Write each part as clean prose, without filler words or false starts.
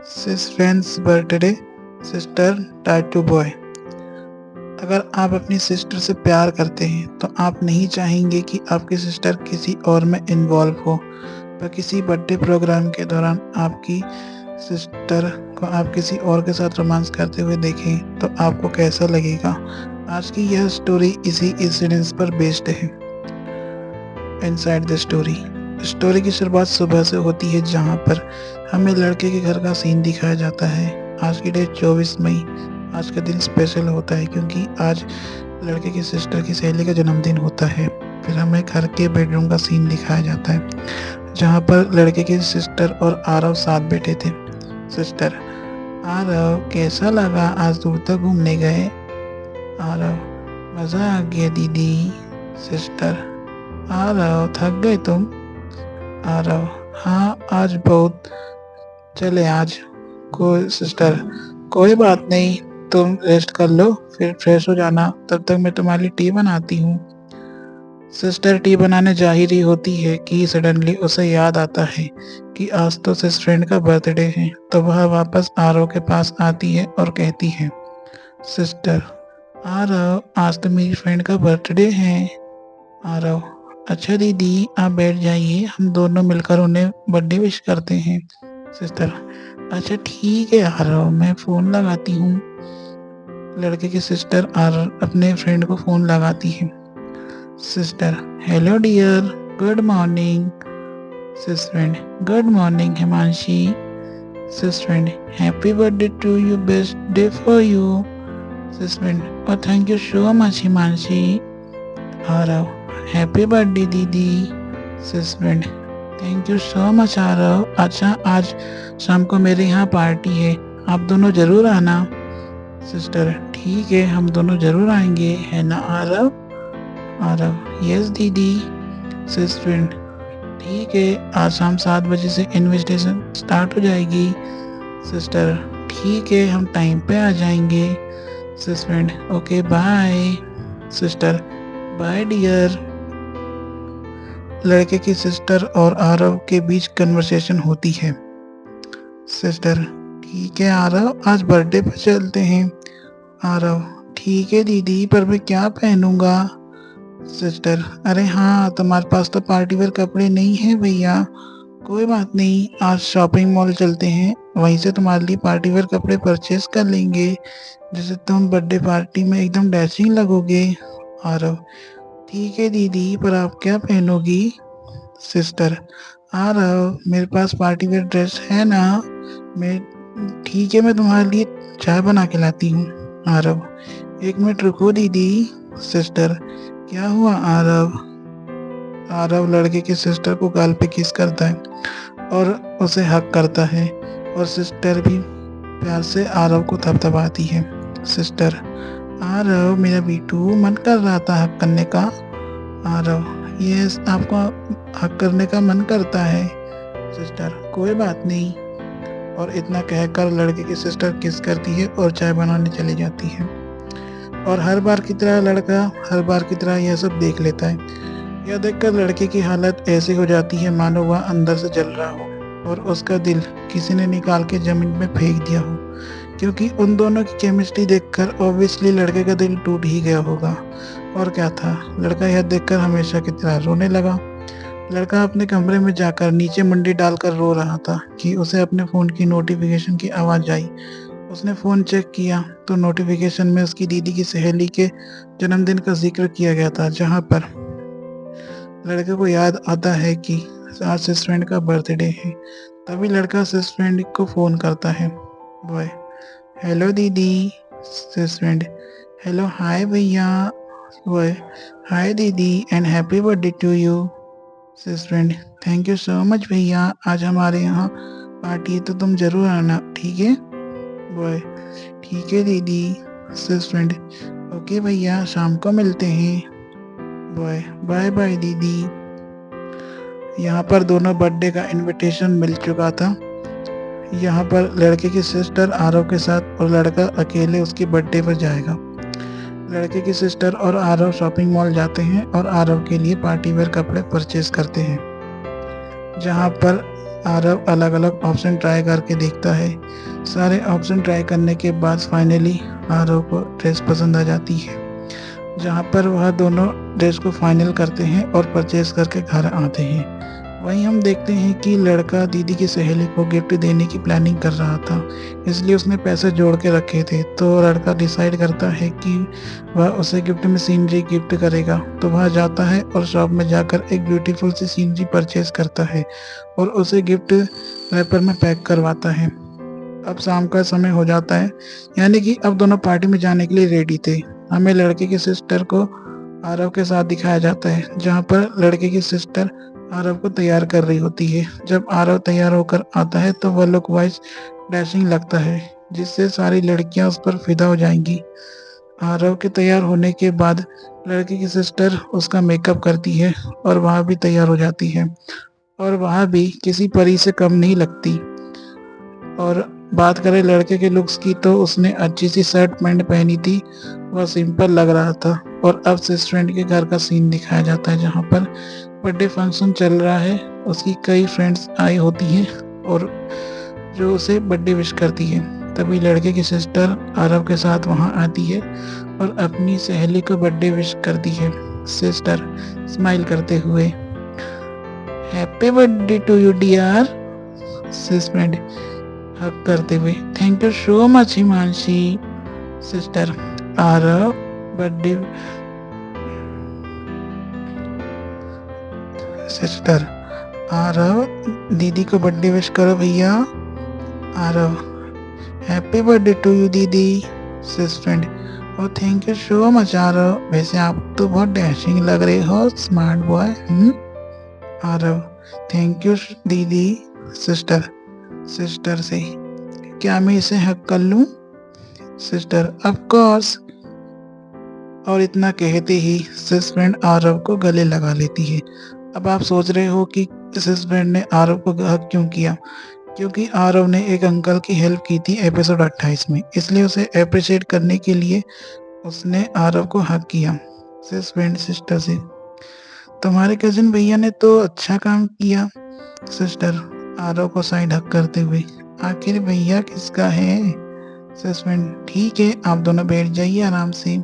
सिस friends birthday sister टाइटू boy. अगर आप अपनी सिस्टर से प्यार करते हैं तो आप नहीं चाहेंगे कि आपकी सिस्टर किसी और में इन्वॉल्व हो, पर किसी बर्थडे प्रोग्राम के दौरान आपकी सिस्टर को आप किसी और के साथ रोमांस करते हुए देखें तो आपको कैसा लगेगा। आज की यह स्टोरी इसी इंसिडेंस पर बेस्ड है। इनसाइड द स्टोरी की शुरुआत सुबह से होती है, जहां पर हमें लड़के के घर का सीन दिखाया जाता है। आज की डेट 24 मई। आज का दिन स्पेशल होता है क्योंकि आज लड़के की सिस्टर की सहेली का जन्मदिन होता है। फिर हमें घर के बेडरूम का सीन दिखाया जाता है, जहां पर लड़के की सिस्टर और आरव साथ बैठे थे। सिस्टर: आरव, कैसा लगा आज दूर तक घूमने गए? आरव: मज़ा आ गया दीदी। सिस्टर: आरव, थक गए तुम? आरव: हाँ, आज बहुत। चले आज। सिस्टर: कोई बात नहीं, तुम रेस्ट कर लो, फिर फ्रेश हो जाना, तब तक मैं तुम्हारे लिए टी बनाती हूँ। सिस्टर टी बनाने जा ही रही होती है कि सडनली उसे याद आता है कि आज तो सिस फ्रेंड का बर्थडे है, तो वह वापस आरव के पास आती है और कहती है: सिस्टर, आरव, आज तो मेरी फ्रेंड का बर्थडे है। आरव: अच्छा दीदी, आप बैठ जाइए, हम दोनों मिलकर उन्हें बर्थडे विश करते हैं। सिस्टर: अच्छा ठीक है आरव, मैं फ़ोन लगाती हूँ। लड़के की सिस्टर अपने फ्रेंड को फ़ोन लगाती है। Sister: hello dear, good morning. Sis friend: good morning Himanshi. Sis friend: happy birthday to you, best day for you. Sis friend: और thank you so much Himanshi. Aarav: happy birthday दीदी। Sis friend: thank you so much Aarav. अच्छा, आज शाम को मेरे यहाँ party है, आप दोनों ज़रूर आना। सिस्टर: ठीक है, हम दोनों ज़रूर आएंगे, है ना आरव? आरव: यस दीदी। सिस फ्रेंड: ठीक है, आज शाम 7 बजे से इन्विटेशन स्टार्ट हो जाएगी। सिस्टर: ठीक है, हम टाइम पे आ जाएंगे। Sis friend: okay bye. Sister: bye dear. लड़के की सिस्टर और आरव के बीच कन्वर्सेशन होती है। सिस्टर: ठीक है आरव, आज बर्थडे पर चलते हैं। आरव: ठीक है दीदी, पर मैं क्या पहनूंगा? सिस्टर: अरे हाँ, तुम्हारे पास तो पार्टी वेयर कपड़े नहीं है भैया। कोई बात नहीं, आज शॉपिंग मॉल चलते हैं, वहीं से तुम्हारे लिए पार्टी वेयर कपड़े परचेज कर लेंगे, जिससे तुम बर्थडे पार्टी में एकदम डैशिंग लगोगे। आरव: ठीक है दीदी, पर आप क्या पहनोगी? सिस्टर: आरव, मेरे पास पार्टी वेयर ड्रेस है ना, मैं ठीक है, मैं तुम्हारे लिए चाय बना के लाती हूँ। आरव: एक मिनट रुको दीदी। सिस्टर: क्या हुआ आरव? आरव लड़के की सिस्टर को गाल पे किस करता है और उसे हक करता है, और सिस्टर भी प्यार से आरव को थपथपाती है। सिस्टर: आरव, मेरा बीटू, मन कर रहा था हक करने का। आरव: यस, आपको हक करने का मन करता है। सिस्टर: कोई बात नहीं। और इतना कहकर लड़के की सिस्टर किस करती है और चाय बनाने चली जाती है। और हर बार की तरह लड़का हर बार की तरह यह सब देख लेता है। यह देखकर लड़के की हालत ऐसी हो जाती है मानो वह अंदर से जल रहा हो और उसका दिल किसी ने निकाल के जमीन में फेंक दिया हो, क्योंकि उन दोनों की केमिस्ट्री देखकर ऑब्वियसली लड़के का दिल टूट ही गया होगा। और क्या था, लड़का यह देखकर हमेशा की तरह रोने लगा। लड़का अपने कमरे में जाकर नीचे मुंडी डालकर रो रहा था कि उसे अपने फ़ोन की नोटिफिकेशन की आवाज़ आई। उसने फ़ोन चेक किया तो नोटिफिकेशन में उसकी दीदी की सहेली के जन्मदिन का जिक्र किया गया था, जहाँ पर लड़के को याद आता है कि आज सिस फ्रेंड का बर्थडे है। तभी लड़का सिस फ्रेंड को फ़ोन करता है। बॉय: हेलो दीदी। सिस फ्रेंड: हेलो, हाय भैया। बॉय: हाय दीदी and happy birthday to you. Sis friend: thank you so much भैया, आज हमारे यहाँ पार्टी है तो तुम ज़रूर आना, ठीक है? बॉय: ठीक है दीदी। सिस फ्रेंड: ओके भैया, शाम को मिलते हैं। बॉय: बाय बाय दीदी। यहाँ पर दोनों बर्थडे का इनविटेशन मिल चुका था। यहाँ पर लड़के की सिस्टर आरव के साथ और लड़का अकेले उसके बर्थडे पर जाएगा। लड़के की सिस्टर और आरव शॉपिंग मॉल जाते हैं और आरव के लिए पार्टी वेयर कपड़े परचेज करते हैं, जहाँ पर आरव अलग अलग ऑप्शन ट्राई करके देखता है। सारे ऑप्शन ट्राई करने के बाद फाइनली आरव को ड्रेस पसंद आ जाती है, जहाँ पर वह दोनों ड्रेस को फाइनल करते हैं और परचेज करके घर आते हैं। वहीं हम देखते हैं कि लड़का दीदी की सहेली को गिफ्ट देने की प्लानिंग कर रहा था, इसलिए उसने पैसे जोड़ के रखे थे। तो लड़का डिसाइड करता है कि वह उसे गिफ्ट में सीनरी गिफ्ट करेगा। तो वह जाता है और शॉप में जाकर एक ब्यूटीफुल सी सीनरी परचेज करता है और उसे गिफ्ट रैपर में पैक करवाता है। अब शाम का समय हो जाता है, यानी कि अब दोनों पार्टी में जाने के लिए रेडी थे। हमें लड़के की सिस्टर को आरव के साथ दिखाया जाता है, जहाँ पर लड़के की सिस्टर आरव को तैयार कर रही होती है। जब आरव तैयार होकर आता है तो वह लुक वाइज डैशिंग लगता है, जिससे सारी लड़कियां उस पर फिदा हो जाएंगी। आरव के तैयार होने के बाद लड़के की सिस्टर उसका मेकअप करती है और वह भी तैयार हो जाती है, और वह भी किसी परी से कम नहीं लगती। और बात करें लड़के के लुक्स की, तो उसने अच्छी सी शर्ट पैंट पहनी थी, वह सिंपल लग रहा था। और अब सिस्टर फ्रेंड के घर का सीन दिखाया जाता है, जहाँ पर बर्थडे फंक्शन चल रहा है। उसकी कई फ्रेंड्स आई होती हैं और जो उसे बर्थडे विश करती है। तभी लड़के की सिस्टर आरव के साथ वहां आती है और अपनी सहेली को बर्थडे विश करती है। सिस्टर स्माइल करते हुए, happy birthday to you dear. Sister friend hug करते हुए, thank you so much Himanshi. Sister, Aarav birthday. Sister, Aarav दीदी को बर्थडे विश करो भैया। Aarav, happy birthday to you दीदी। Sister friend, oh thank you so much Aarav, वैसे आप तो बहुत डैशिंग लग रहे हो, smart boy. Aarav, thank you दीदी। सिस्टर से, क्या मैं इसे हक कर लूं? Sister, of course. और इतना कहते ही सिस्टर फ्रेंड आरव को गले लगा लेती है। अब आप सोच रहे हो कि सिस्टर फ्रेंड ने आरव को हक क्यों किया? क्योंकि आरव ने एक अंकल की हेल्प की थी एपिसोड 28 में, इसलिए उसे अप्रिशिएट करने के लिए उसने आरव को हक किया। सिस्टर फ्रेंड सिस्टर से, तुम्हारे कजिन भैया ने तो अच्छा काम किया। सिस्टर, आरव को साइड हक करते हुए, आखिर भैया किसका है? सिस्टर फ्रेंड, ठीक है, आप दोनों बैठ जाइए आराम से।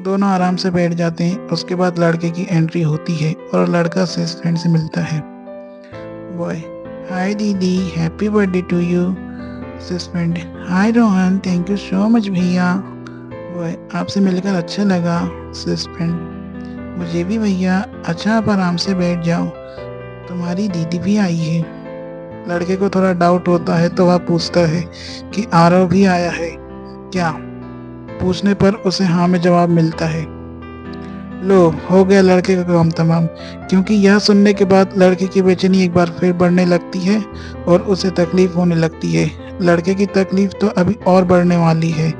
दोनों आराम से बैठ जाते हैं। उसके बाद लड़के की एंट्री होती है और लड़का सिस्टर फ्रेंड से मिलता है। बॉय, हाय दीदी, happy birthday to you. Sister friend, hi Rohan, thank you so much भैया। बॉय, आपसे मिलकर अच्छा लगा। सिस्टर फ्रेंड, मुझे भी भैया। अच्छा, आप आराम से बैठ जाओ, तुम्हारी दीदी भी आई है। लड़के को थोड़ा डाउट होता है तो वह पूछता है कि आरव भी आया है क्या? पूछने पर उसे हाँ में जवाब मिलता है। लो, हो गया लड़के का काम तमाम। क्योंकि यह सुनने के बाद लड़के की बेचैनी एक बार फिर बढ़ने लगती है और उसे तकलीफ होने लगती है। लड़के की तकलीफ तो अभी और बढ़ने वाली है,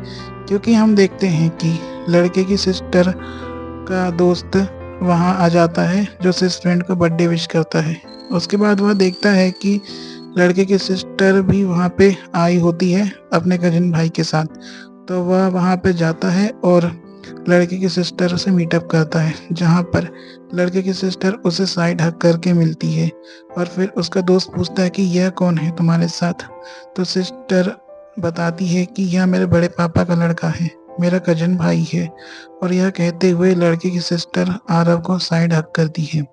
क्योंकि हम देखते हैं कि लड़के की सिस्टर का दोस्त वहां आ जाता है, जो सिस्टर फ्रेंड को बर्थडे विश करता है। उसके बाद वह देखता है कि लड़के की सिस्टर भी वहां पे आई होती है अपने कजिन भाई के साथ। तो वह वहां पे जाता है और लड़के की सिस्टर से मीटअप करता है, जहां पर लड़के की सिस्टर उसे साइड हक करके मिलती है। और फिर उसका दोस्त पूछता है कि यह कौन है तुम्हारे साथ? तो सिस्टर बताती है कि यह मेरे बड़े पापा का लड़का है, मेरा कजन भाई है। और यह कहते हुए लड़के की सिस्टर आरव को साइड हक करती है।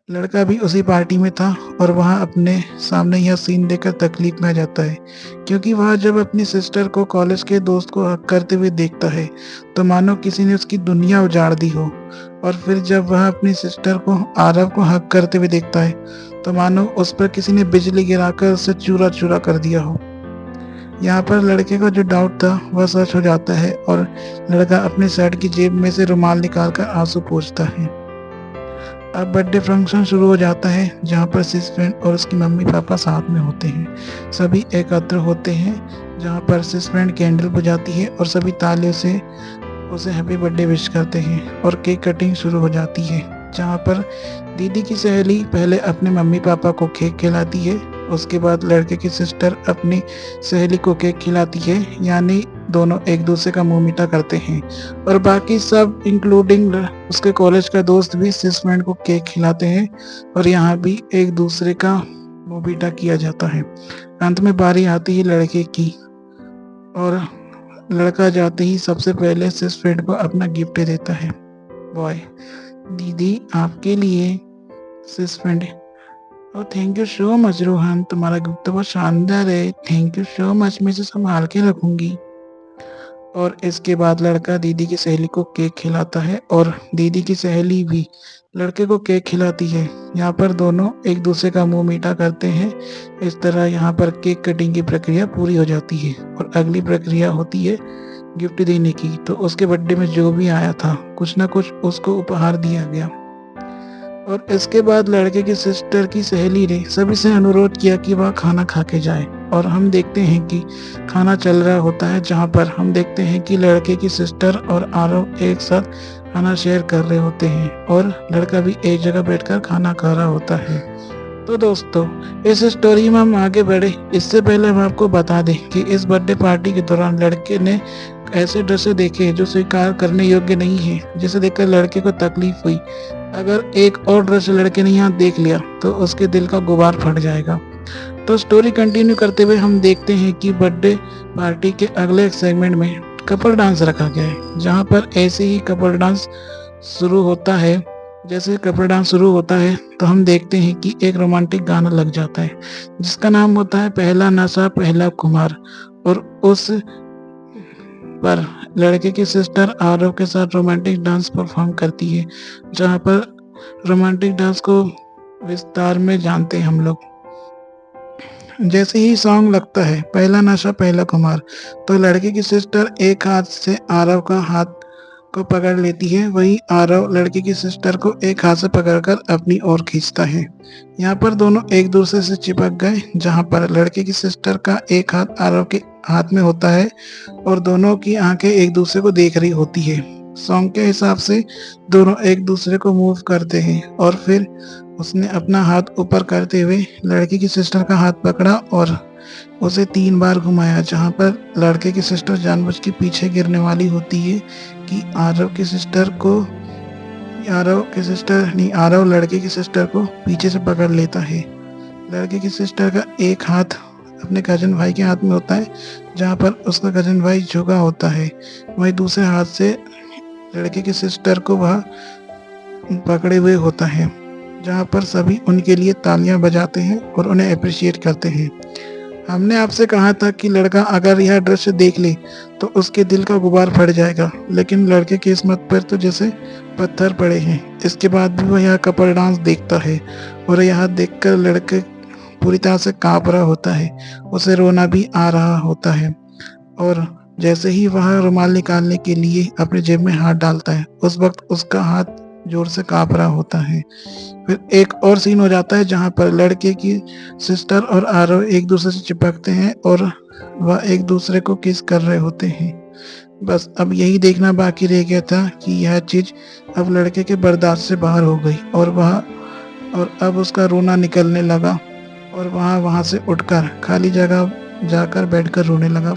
लड़का भी उसी पार्टी में था और वह अपने सामने यह सीन देखकर तकलीफ में आ जाता है, क्योंकि वह जब अपनी सिस्टर को कॉलेज के दोस्त को हक करते हुए देखता है तो मानो किसी ने उसकी दुनिया उजाड़ दी हो। और फिर जब वह अपनी सिस्टर को आरव को हक करते हुए देखता है तो मानो उस पर किसी ने बिजली गिराकर उसे चूरा चूरा कर दिया हो। यहाँ पर लड़के का जो डाउट था वह सच हो जाता है और लड़का अपने शर्ट की जेब में से रुमाल निकालकर आंसू पोंछता है। अब बर्थडे फंक्शन शुरू हो जाता है, जहाँ पर सिस्टर फ्रेंड और उसकी मम्मी पापा साथ में होते हैं। सभी एकत्र होते हैं, जहाँ पर सिस्टर फ्रेंड कैंडल बुझाती है और सभी तालियों से उसे हैप्पी बर्थडे विश करते हैं और केक कटिंग शुरू हो जाती है, जहाँ पर दीदी की सहेली पहले अपने मम्मी पापा को केक खिलाती है। उसके बाद लड़के की सिस्टर अपनी सहेली को केक खिलाती है, यानी दोनों एक दूसरे का मुंह मीठा करते हैं। और बाकी सब इंक्लूडिंग उसके कॉलेज का दोस्त भी सिस्टर फ्रेंड को केक खिलाते हैं और यहाँ भी एक दूसरे का मोबिटा किया जाता है। अंत में बारी आती है लड़के की, और लड़का जाते ही सबसे पहले सिस फ्रेंड को अपना गिफ्ट देता है। बॉय, दीदी आपके लिए। Sis friend, oh thank you so much Rohan, तुम्हारा गिफ्ट तो बहुत शानदार है, थैंक यू सो मच, मैं इसे संभाल के रखूंगी। और इसके बाद लड़का दीदी की सहेली को केक खिलाता है और दीदी की सहेली भी लड़के को केक खिलाती है। यहाँ पर दोनों एक दूसरे का मुंह मीठा करते हैं। इस तरह यहाँ पर केक कटिंग की प्रक्रिया पूरी हो जाती है और अगली प्रक्रिया होती है गिफ्ट देने की। तो उसके बर्थडे में जो भी आया था कुछ ना कुछ उसको उपहार दिया गया। और इसके बाद लड़के की सिस्टर की सहेली ने सभी से अनुरोध किया कि वह खाना खा के जाए, और हम देखते हैं कि खाना चल रहा होता है, जहाँ पर हम देखते हैं कि लड़के की सिस्टर और आरव एक साथ खाना शेयर कर रहे होते हैं और लड़का भी एक जगह बैठकर खाना खा रहा होता है। तो दोस्तों, इस स्टोरी में हम आगे बढ़े इससे पहले हम आपको बता दें कि इस बर्थडे पार्टी के दौरान लड़के ने ऐसे ड्रेसें देखे जो स्वीकार करने योग्य नहीं है, जिसे देखकर लड़के को तकलीफ हुई। अगर एक और ड्रेस लड़के ने यहाँ देख लिया तो उसके दिल का गुबार फट जाएगा। तो स्टोरी कंटिन्यू करते हुए हम देखते हैं कि बर्थडे पार्टी के अगले सेगमेंट में कपल डांस रखा गया है, जहाँ पर ऐसे ही कपल डांस शुरू होता है। जैसे कपल डांस शुरू होता है तो हम देखते हैं कि एक रोमांटिक गाना लग जाता है जिसका नाम होता है पहला नशा पहला खुमार, और उस पर लड़के की सिस्टर आरव के साथ रोमांटिक डांस परफॉर्म करती है, जहाँ पर रोमांटिक डांस को विस्तार में जानते हैं हम लोग। जैसे ही सॉन्ग लगता है पहला नशा पहला खुमार, तो लड़के की सिस्टर एक हाथ से आरव का हाथ को पकड़ लेती है, वही आरव लड़के की सिस्टर को एक हाथ से पकड़कर अपनी ओर खींचता है। यहाँ पर दोनों एक दूसरे से चिपक गए, जहाँ पर लड़के की सिस्टर का एक हाथ आरव के हाथ में होता है और दोनों की आंखें एक दूसरे को देख रही होती है। सॉन्ग के हिसाब से दोनों एक दूसरे को मूव करते हैं और फिर उसने अपना हाथ ऊपर करते हुए लड़की की सिस्टर का हाथ पकड़ा और उसे 3 बार घुमाया, जहाँ पर लड़के की सिस्टर जानबूझ के पीछे गिरने वाली होती है कि आरव की सिस्टर लड़के की सिस्टर को पीछे से पकड़ लेता है। लड़के की सिस्टर का एक हाथ अपने कजन भाई के हाथ में होता है, जहाँ पर उसका कजन भाई झुका होता है, वही दूसरे हाथ से लड़के की सिस्टर को वह पकड़े हुए होता है, जहाँ पर सभी उनके लिए तालियां बजाते हैं और उन्हें अप्रिशिएट करते हैं। हमने आपसे कहा था कि लड़का अगर यह दृश्य देख ले तो उसके दिल का गुबार फट जाएगा, लेकिन लड़के की किस्मत पर तो जैसे पत्थर पड़े हैं। इसके बाद भी वह यह कपल डांस देखता है और यह देखकर लड़के पूरी तरह से कांप रहा होता है, उसे रोना भी आ रहा होता है। और जैसे ही वह रुमाल निकालने के लिए अपने जेब में हाथ डालता है, उस वक्त उसका हाथ जोर से कांप रहा होता है। फिर एक और सीन हो जाता है जहाँ पर लड़के की सिस्टर और आरव एक दूसरे से चिपकते हैं और वह एक दूसरे को किस कर रहे होते हैं। बस अब यही देखना बाकी रह गया था कि यह चीज अब लड़के के बर्दाश्त से बाहर हो गई और अब उसका रोना निकलने लगा और वहाँ से उठकर खाली जगह जाकर बैठकर रोने लगा,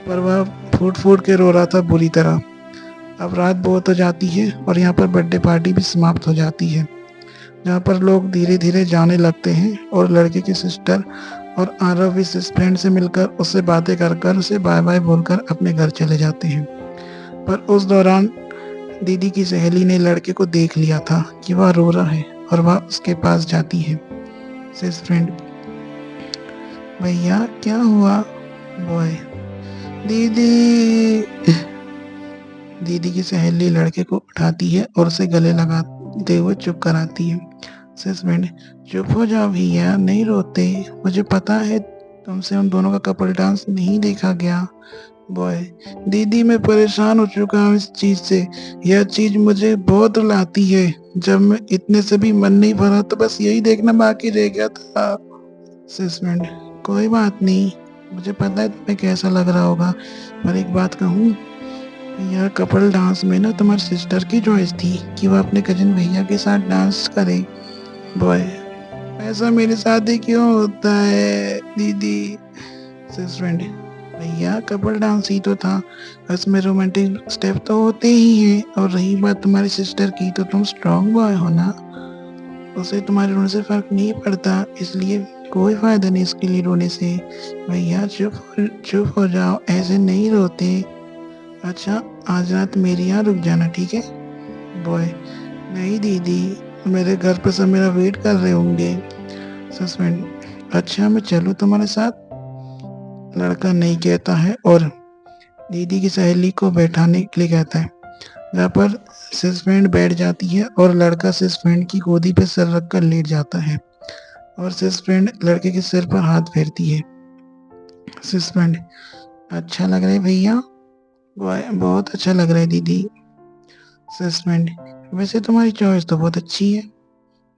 पर वह फूट फूट के रो रहा था बुरी तरह। अब रात बहुत हो जाती है और यहाँ पर बर्थडे पार्टी भी समाप्त हो जाती है, जहाँ पर लोग धीरे धीरे जाने लगते हैं और लड़के की सिस्टर और आरव भी इस फ्रेंड से मिलकर उससे बातें कर उसे बाय बाय बोलकर अपने घर चले जाते हैं। पर उस दौरान दीदी की सहेली ने लड़के को देख लिया था कि वह रो रहा है और वह उसके पास जाती है। सिस फ्रेंड, भैया क्या हुआ? बॉय, दीदी की सहेली लड़के को उठाती है और उसे गले लगाते हुए चुप कराती है। सिस फ्रेंड, चुप हो जाओ भैया, नहीं रोते, मुझे पता है तुमसे उन दोनों का कपल डांस नहीं देखा गया। बॉय, दीदी मैं परेशान हो चुका हूँ इस चीज से, यह चीज मुझे बहुत रुलाती है, जब मैं इतने से भी मन नहीं भरा तो बस यही देखना बाकी रह गया था। सिस फ्रेंड, कोई बात नहीं, मुझे पता है तुम्हें कैसा लग रहा होगा, पर एक बात कहूँ, यह कपल डांस में ना तुम्हारी सिस्टर की चॉइस थी कि वह अपने कजिन भैया के साथ डांस करे। बॉय, ऐसा मेरे साथ ही क्यों होता है दीदी? सिस फ्रेंड, भैया कपल डांस ही तो था, इसमें रोमांटिक स्टेप तो होते ही हैं, और रही बात तुम्हारी सिस्टर की तो तुम स्ट्रॉन्ग बॉय हो ना। उसे तुम्हारे रोने से फर्क नहीं पड़ता, इसलिए कोई फायदा नहीं इसके लिए रोने से। भैया चुप हो जाओ, ऐसे नहीं रोते। अच्छा, आज रात मेरे यहाँ रुक जाना, ठीक है? बॉय, नहीं दीदी, मेरे घर पर सब मेरा वेट कर रहे होंगे। सस्पेंड, अच्छा मैं चलूँ तुम्हारे साथ? लड़का नहीं कहता है और दीदी की सहेली को बैठाने के लिए कहता है, जहाँ पर सस्पेंड बैठ जाती है और लड़का सस्पेंड की गोदी पर सर रखकर लेट जाता है और सस्पेंड लड़के के सिर पर हाथ फेरती है। सस्पेंड, अच्छा लग रहा है भैया? बॉय, बहुत अच्छा लग रहा है दीदी। सस्पेंड, वैसे तुम्हारी चॉइस तो बहुत अच्छी है।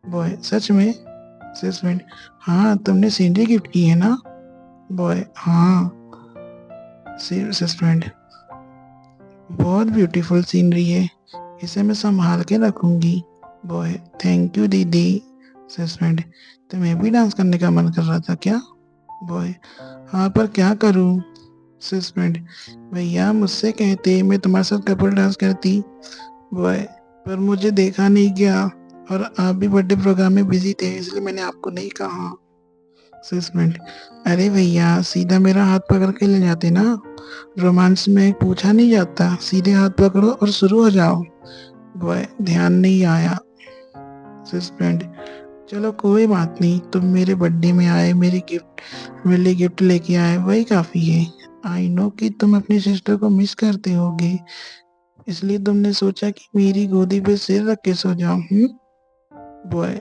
बॉय, सच में? सस्पेंड, हाँ, तुमने सीनरी गिफ्ट की है ना? बॉय, हाँ। सस्पेंड, बहुत ब्यूटीफुल सीनरी है, इसे मैं संभाल के रखूंगी। बॉय, थैंक यू दीदी। सस्पेंड, तुम्हें भी डांस करने का मन कर रहा था क्या? बॉय, हाँ, पर क्या करूं? सस्पेंड, भैया मुझसे कहते मैं तुम्हारे साथ कपल डांस करती। बॉय, पर मुझे देखा नहीं गया और आप भी बर्थडे प्रोग्राम में बिजी थे, इसलिए मैंने आपको नहीं कहा। सस्पेंड, अरे भैया सीधा मेरा हाथ पकड़ के ले जाते ना, रोमांस में पूछा नहीं जाता, सीधे हाथ पकड़ो और शुरू हो जाओ। बॉय, ध्यान नहीं आया। सस्पेंड, चलो कोई बात नहीं, तुम मेरे बर्थडे में आए, मेरे लिए गिफ्ट लेके आए, वही काफी है। आई नो कि तुम अपनी सिस्टर को मिस करते होगे, इसलिए तुमने सोचा कि मेरी गोदी पे सिर रख के सो जाओ। बॉय,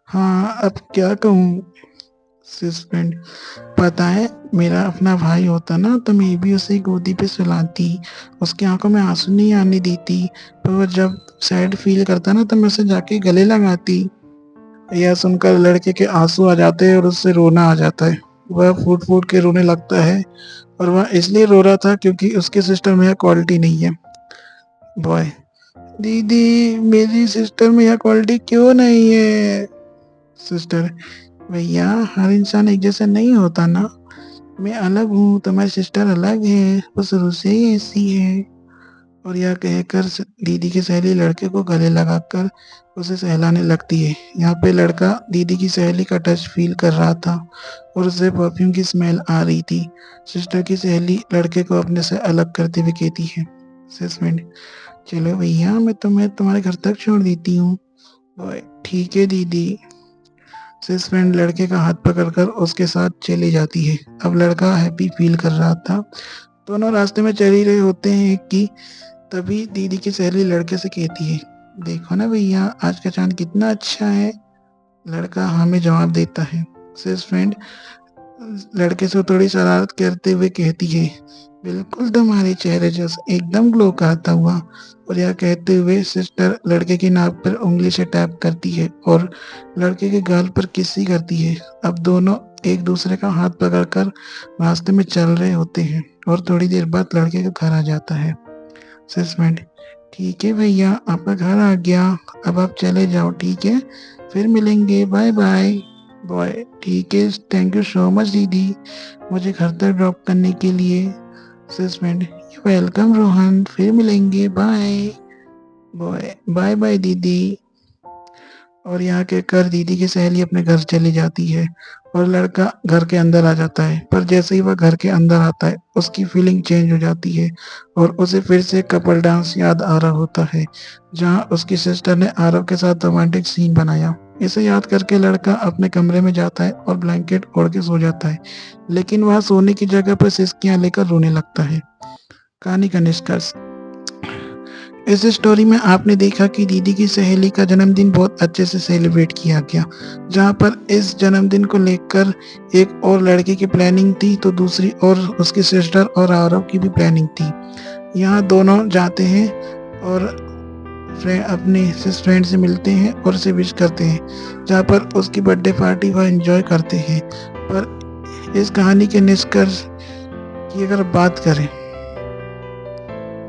हाँ, अब क्या कहूँ? सस्पेंड, पता है, मेरा अपना भाई होता ना तो मैं भी उसे गोदी पे सुलाती, उसकी आंखों में आंसू नहीं आने देती, पर वो जब सैड फील करता ना तो मैं उसे जाके गले लगाती। यह सुनकर लड़के के आंसू आ जाते हैं और उससे रोना आ जाता है। वह फूट फूट के रोने लगता है और वह इसलिए रो रहा था क्योंकि उसके सिस्टर में यह क्वालिटी नहीं है। बॉय, दीदी मेरी सिस्टर में यह क्वालिटी क्यों नहीं है? सिस्टर, भैया हर इंसान एक जैसा नहीं होता ना, मैं अलग हूँ, तुम्हारी सिस्टर अलग है, वो शुरू से ही ऐसी है। और यह कहकर दीदी की सहेली लड़के को गले लगाकर उसे सहलाने लगती है। यहाँ पे लड़का दीदी की सहेली का टच फील कर रहा था और उसे परफ्यूम की स्मेल आ रही थी। सिस्टर की सहेली लड़के को अपने से अलग करते हुए कहती है, सस्पेंड, चलो भैया मैं तुम्हें तुम्हारे घर तक छोड़ देती हूँ। बॉय, ठीक है दीदी। सस्पेंड लड़के का हाथ पकड़कर उसके साथ चली जाती है। अब लड़का हैप्पी फील कर रहा था। दोनों रास्ते में चल ही रहे होते हैं कि तभी दीदी की सहेली लड़के से कहती है, देखो ना भैया आज का चांद कितना अच्छा है। लड़का हमें जवाब देता है। सस्पेंड लड़के से थोड़ी शरारत करते हुए कहती है, बिल्कुल तुम्हारे चेहरे जैसा एकदम ग्लो करता हुआ। और यह कहते हुए सिस्टर लड़के की नाक पर उंगली से टैप करती है और लड़के के गाल पर किसी करती है। अब दोनों एक दूसरे का हाथ पकड़कर रास्ते में चल रहे होते हैं और थोड़ी देर बाद लड़के का घर आ जाता है। सस्पेंड, ठीक है भैया आपका घर आ गया, अब आप चले जाओ, ठीक है, फिर मिलेंगे, बाय बाय। बॉय, ठीक है, थैंक यू सो मच दीदी मुझे घर तक ड्रॉप करने के लिए। सस्पेंड, वेलकम रोहन, फिर मिलेंगे, बाय। बॉय, बाय बाय दीदी। और यहाँ के कर दीदी की सहेली अपने घर चली जाती है और लड़का घर के अंदर आ जाता है। पर जैसे ही वह घर के अंदर आता है उसकी फीलिंग चेंज हो जाती है और उसे फिर से कपल डांस याद आ रहा होता है जहाँ उसकी सिस्टर ने आरव के साथ रोमांटिक सीन बनाया। इसे याद करके लड़का अपने कमरे में जाता है और ब्लैंकेट ओढ़ के सो जाता है, लेकिन वह सोने की जगह पर सिसकियां लेकर रोने लगता है। कहानी का निष्कर्ष, इस स्टोरी में आपने देखा कि दीदी की सहेली का जन्मदिन बहुत अच्छे से सेलिब्रेट किया गया, जहाँ पर इस जन्मदिन को लेकर एक और लड़के की प्लानिंग थी तो दूसरी और उसकी सिस्टर और आरव की भी प्लानिंग थी। यहाँ दोनों जाते हैं और अपने फ्रेंड से मिलते हैं और उसे विश करते हैं, जहाँ पर उसकी बर्थडे पार्टी वह एंजॉय करते हैं। पर इस कहानी के निष्कर्ष की अगर बात करें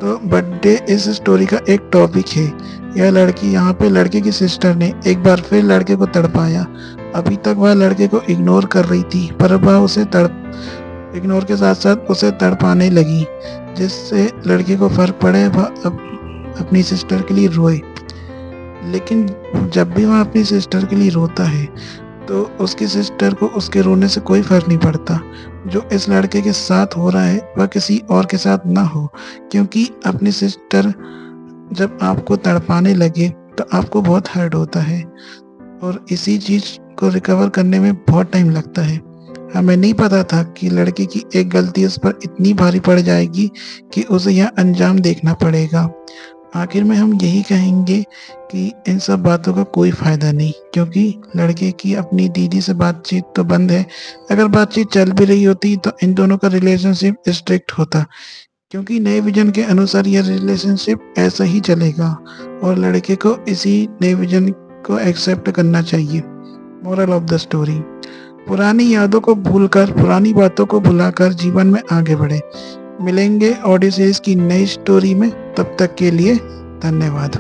तो बर्थडे इस स्टोरी का एक टॉपिक है। यह लड़की यहाँ पे लड़के की सिस्टर ने एक बार फिर लड़के को तड़पाया। अभी तक वह लड़के को इग्नोर कर रही थी पर अब वह उसे इग्नोर के साथ साथ उसे तड़पाने लगी, जिससे लड़के को फर्क पड़े, वह अब अपनी सिस्टर के लिए रोए। लेकिन जब भी वह अपनी सिस्टर के लिए रोता है तो उसकी सिस्टर को उसके रोने से कोई फर्क नहीं पड़ता। जो इस लड़के के साथ हो रहा है वह किसी और के साथ ना हो, क्योंकि अपनी सिस्टर जब आपको तड़पाने लगे तो आपको बहुत हर्ट होता है और इसी चीज़ को रिकवर करने में बहुत टाइम लगता है। हमें नहीं पता था कि लड़के की एक गलती उस पर इतनी भारी पड़ जाएगी कि उसे यह अंजाम देखना पड़ेगा। आखिर में हम यही कहेंगे कि इन सब बातों का कोई फ़ायदा नहीं, क्योंकि लड़के की अपनी दीदी से बातचीत तो बंद है। अगर बातचीत चल भी रही होती तो इन दोनों का रिलेशनशिप स्ट्रिक्ट होता, क्योंकि नए विज़न के अनुसार यह रिलेशनशिप ऐसा ही चलेगा और लड़के को इसी नए विज़न को एक्सेप्ट करना चाहिए। मोरल ऑफ द स्टोरी, पुरानी यादों को भूलकर, पुरानी बातों को भुलाकर जीवन में आगे बढ़ें। मिलेंगे ओडिसीज़ की नई स्टोरी में, तब तक के लिए धन्यवाद।